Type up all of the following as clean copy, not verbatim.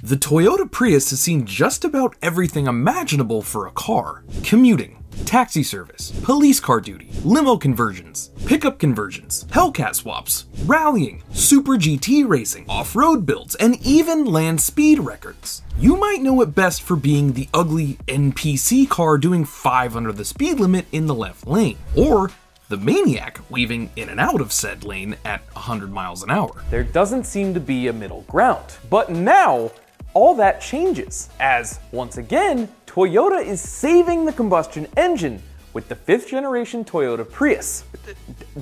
The Toyota Prius has seen just about everything imaginable for a car. Commuting, taxi service, police car duty, limo conversions, pickup conversions, Hellcat swaps, rallying, Super GT racing, off-road builds, and even land speed records. You might know it best for being the ugly NPC car doing 5 under the speed limit in the left lane, or the maniac weaving in and out of said lane at 100 miles an hour. There doesn't seem to be a middle ground. But now, all that changes, as once again, Toyota is saving the combustion engine with the 5th generation Toyota Prius.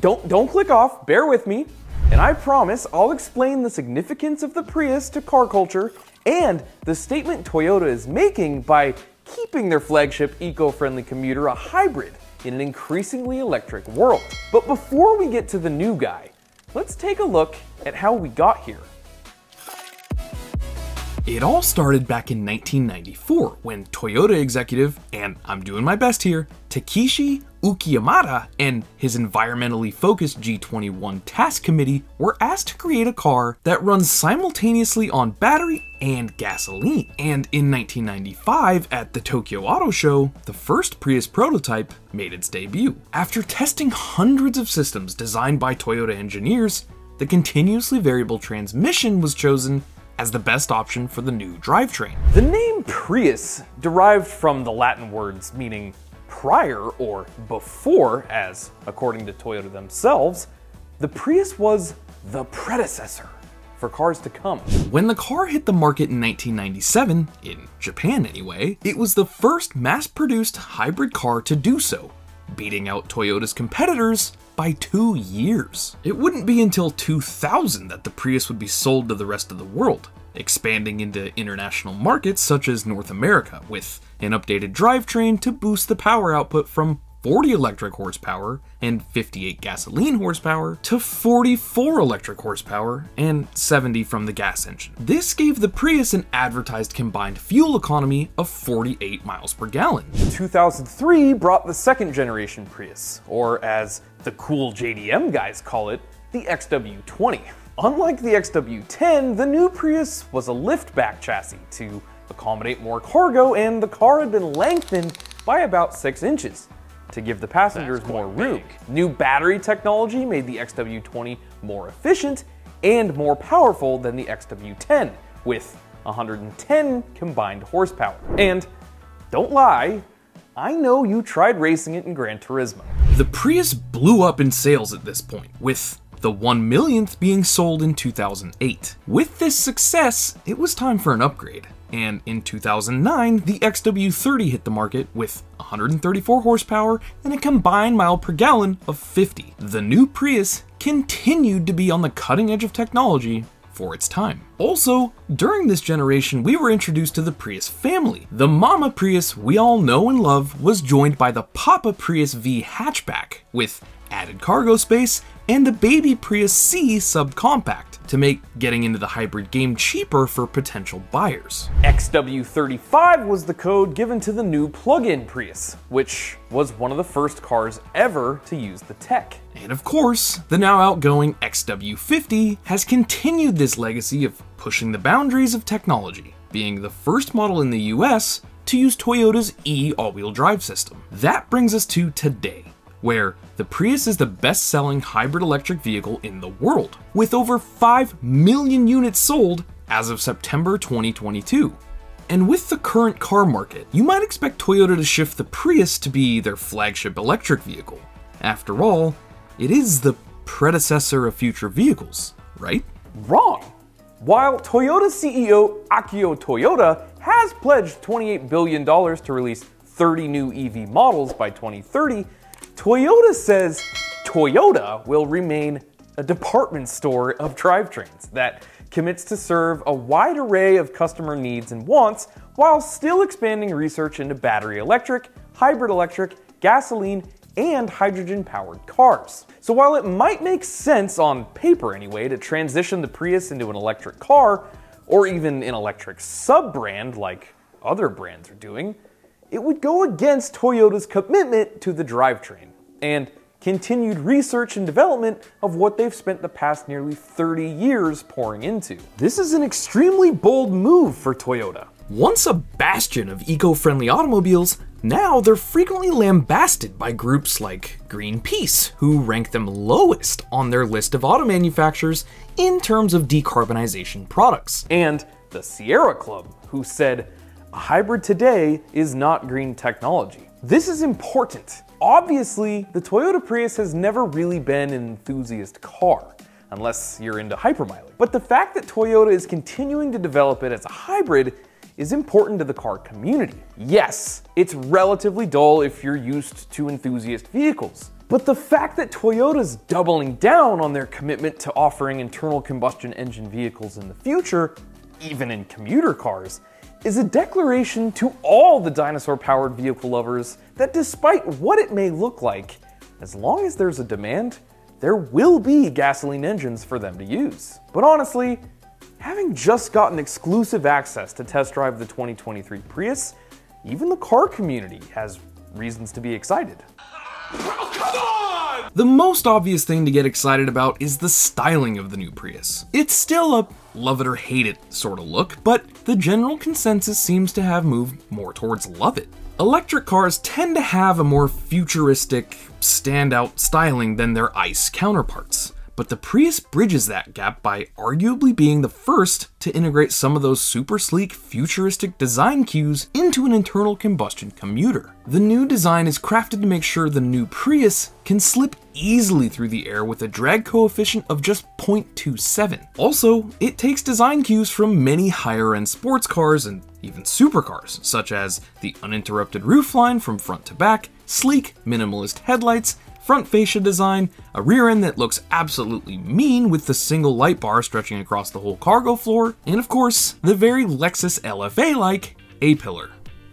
Don't click off, bear with me, and I promise I'll explain the significance of the Prius to car culture and the statement Toyota is making by keeping their flagship eco-friendly commuter a hybrid in an increasingly electric world. But before we get to the new guy, let's take a look at how we got here. It all started back in 1994 when Toyota executive, and I'm doing my best here, Takeshi Ukiyamada and his environmentally focused G21 task committee were asked to create a car that runs simultaneously on battery and gasoline. And in 1995 at the Tokyo Auto Show, the first Prius prototype made its debut. After testing hundreds of systems designed by Toyota engineers, the continuously variable transmission was chosen as the best option for the new drivetrain. The name Prius derived from the Latin words meaning prior or before, as according to Toyota themselves, the Prius was the predecessor for cars to come. When the car hit the market in 1997, in Japan anyway, it was the first mass-produced hybrid car to do so, beating out Toyota's competitors by 2 years. It wouldn't be until 2000 that the Prius would be sold to the rest of the world, expanding into international markets such as North America, with an updated drivetrain to boost the power output from 40 electric horsepower and 58 gasoline horsepower to 44 electric horsepower and 70 from the gas engine. This gave the Prius an advertised combined fuel economy of 48 miles per gallon. 2003 brought the 2nd generation Prius, or as the cool JDM guys call it, the XW20. Unlike the XW10, the new Prius was a liftback chassis to accommodate more cargo, and the car had been lengthened by about 6 inches to give the passengers more room. New battery technology made the XW20 more efficient and more powerful than the XW10, with 110 combined horsepower. And don't lie, I know you tried racing it in Gran Turismo. The Prius blew up in sales at this point, with the 1 millionth being sold in 2008. With this success, it was time for an upgrade. And in 2009, the XW30 hit the market with 134 horsepower and a combined mile per gallon of 50. The new Prius continued to be on the cutting edge of technology for its time. Also, during this generation, we were introduced to the Prius family. The Mama Prius we all know and love was joined by the Papa Prius V hatchback, with added cargo space and the Baby Prius C subcompact to make getting into the hybrid game cheaper for potential buyers. XW35 was the code given to the new plug-in Prius, which was one of the first cars ever to use the tech. And of course, the now outgoing XW50 has continued this legacy of pushing the boundaries of technology, being the first model in the US to use Toyota's E all-wheel drive system. That brings us to today, where the Prius is the best-selling hybrid electric vehicle in the world, with over 5 million units sold as of September 2022. And with the current car market, you might expect Toyota to shift the Prius to be their flagship electric vehicle. After all, it is the predecessor of future vehicles, right? Wrong! While Toyota CEO Akio Toyoda has pledged $28 billion to release 30 new EV models by 2030, Toyota says Toyota will remain a department store of drivetrains that commits to serve a wide array of customer needs and wants while still expanding research into battery electric, hybrid electric, gasoline, and hydrogen-powered cars. So while it might make sense on paper anyway to transition the Prius into an electric car, or even an electric sub-brand like other brands are doing, it would go against Toyota's commitment to the drivetrain. And continued research and development of what they've spent the past nearly 30 years pouring into. This is an extremely bold move for Toyota. Once a bastion of eco-friendly automobiles, now they're frequently lambasted by groups like Greenpeace, who rank them lowest on their list of auto manufacturers in terms of decarbonization products. And the Sierra Club, who said, "A hybrid today is not green technology." This is important. Obviously, the Toyota Prius has never really been an enthusiast car, unless you're into hypermileage. But the fact that Toyota is continuing to develop it as a hybrid is important to the car community. Yes, it's relatively dull if you're used to enthusiast vehicles. But the fact that Toyota's doubling down on their commitment to offering internal combustion engine vehicles in the future, even in commuter cars, is a declaration to all the dinosaur-powered vehicle lovers that despite what it may look like, as long as there's a demand, there will be gasoline engines for them to use. But honestly, having just gotten exclusive access to test drive the 2023 Prius, even the car community has reasons to be excited. Oh, come on! The most obvious thing to get excited about is the styling of the new Prius. It's still a love it or hate it sort of look, but the general consensus seems to have moved more towards love it. Electric cars tend to have a more futuristic, standout styling than their ICE counterparts. But the Prius bridges that gap by arguably being the first to integrate some of those super sleek, futuristic design cues into an internal combustion commuter. The new design is crafted to make sure the new Prius can slip easily through the air with a drag coefficient of just 0.27. Also, it takes design cues from many higher-end sports cars and even supercars, such as the uninterrupted roofline from front to back, sleek, minimalist headlights, front fascia design, a rear end that looks absolutely mean with the single light bar stretching across the whole cargo floor, and of course, the very Lexus LFA-like A-pillar.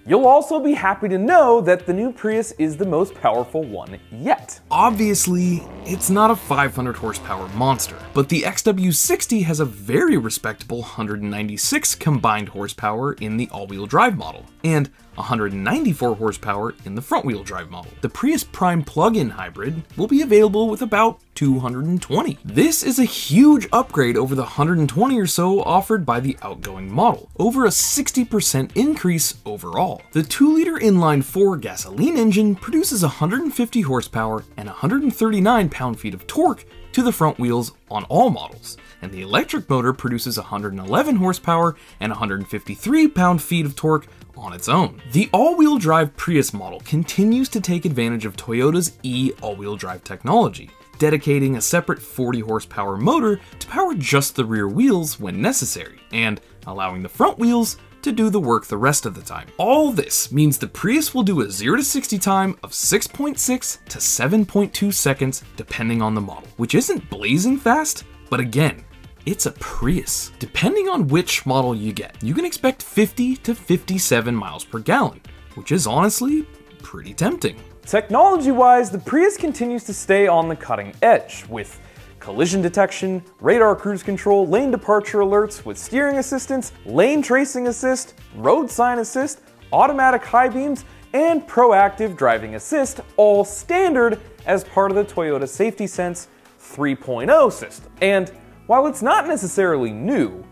You'll also be happy to know that the new Prius is the most powerful one yet. Obviously, it's not a 500 horsepower monster, but the XW60 has a very respectable 196 combined horsepower in the all-wheel drive model, and 194 horsepower in the front-wheel drive model. The Prius Prime plug-in hybrid will be available with about 220. This is a huge upgrade over the 120 or so offered by the outgoing model, over a 60% increase overall. The 2-liter inline-4 gasoline engine produces 150 horsepower and 139 pound-feet of torque to the front wheels on all models, and the electric motor produces 111 horsepower and 153 pound-feet of torque on its own. The all-wheel drive Prius model continues to take advantage of Toyota's all-wheel drive technology, dedicating a separate 40 horsepower motor to power just the rear wheels when necessary, and allowing the front wheels to do the work the rest of the time. All this means the Prius will do a 0 to 60 time of 6.6 to 7.2 seconds depending on the model, which isn't blazing fast, but again, it's a Prius. Depending on which model you get, you can expect 50 to 57 miles per gallon, which is honestly pretty tempting. Technology-wise, the Prius continues to stay on the cutting edge with collision detection, radar cruise control, lane departure alerts with steering assistance, lane tracing assist, road sign assist, automatic high beams, and proactive driving assist, all standard as part of the Toyota Safety Sense 3.0 system. And while it's not necessarily new,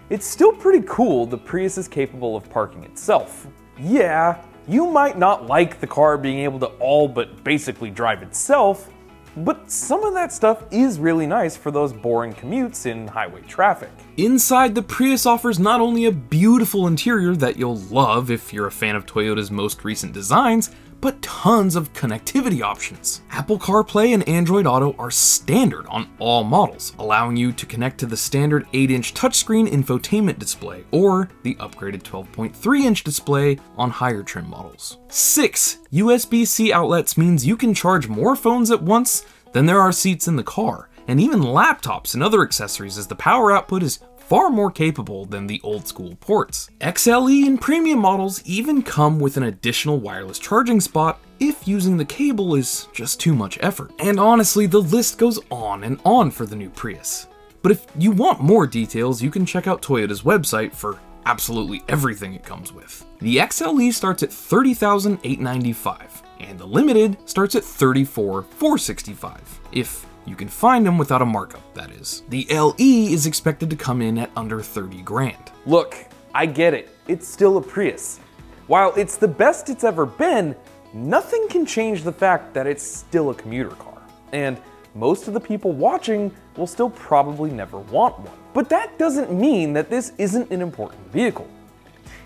it's still pretty cool the Prius is capable of parking itself. Yeah, you might not like the car being able to all but basically drive itself, but some of that stuff is really nice for those boring commutes in highway traffic. Inside, the Prius offers not only a beautiful interior that you'll love if you're a fan of Toyota's most recent designs, but tons of connectivity options. Apple CarPlay and Android Auto are standard on all models, allowing you to connect to the standard 8-inch touchscreen infotainment display or the upgraded 12.3-inch display on higher trim models. 6 USB-C outlets means you can charge more phones at once than there are seats in the car, and even laptops and other accessories, as the power output is far more capable than the old school ports. XLE and premium models even come with an additional wireless charging spot if using the cable is just too much effort. And honestly, the list goes on and on for the new Prius. But if you want more details, you can check out Toyota's website for absolutely everything it comes with. The XLE starts at $30,895, and the Limited starts at $34,465, if you can find them without a markup, that is. The LE is expected to come in at under 30 grand. Look, I get it, it's still a Prius. While it's the best it's ever been, nothing can change the fact that it's still a commuter car. And most of the people watching will still probably never want one. But that doesn't mean that this isn't an important vehicle.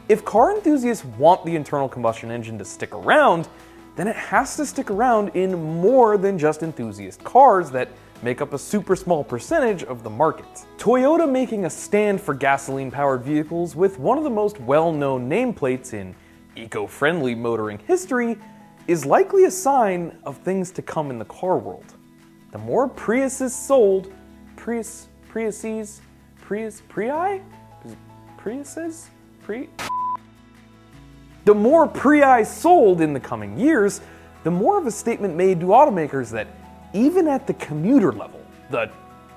If car enthusiasts want the internal combustion engine to stick around, then it has to stick around in more than just enthusiast cars that make up a super small percentage of the market. Toyota making a stand for gasoline-powered vehicles with one of the most well-known nameplates in eco-friendly motoring history is likely a sign of things to come in the car world. The more Priuses sold, Priuses? The more Prii sold in the coming years, the more of a statement made to automakers that even at the commuter level, the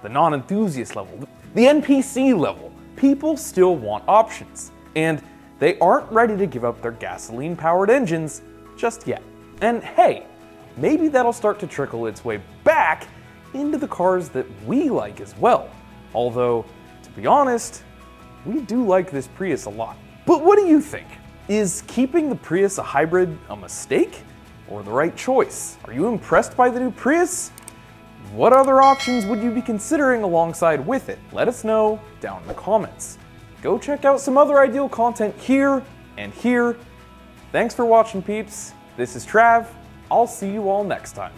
non-enthusiast level, the NPC level, people still want options. And they aren't ready to give up their gasoline-powered engines just yet. And hey, maybe that'll start to trickle its way back into the cars that we like as well. Although, to be honest, we do like this Prius a lot. But what do you think? Is keeping the Prius a hybrid a mistake or the right choice? Are you impressed by the new Prius? What other options would you be considering alongside with it? Let us know down in the comments. Go check out some other ideal content here and here. Thanks for watching, peeps. This is Trav. I'll see you all next time.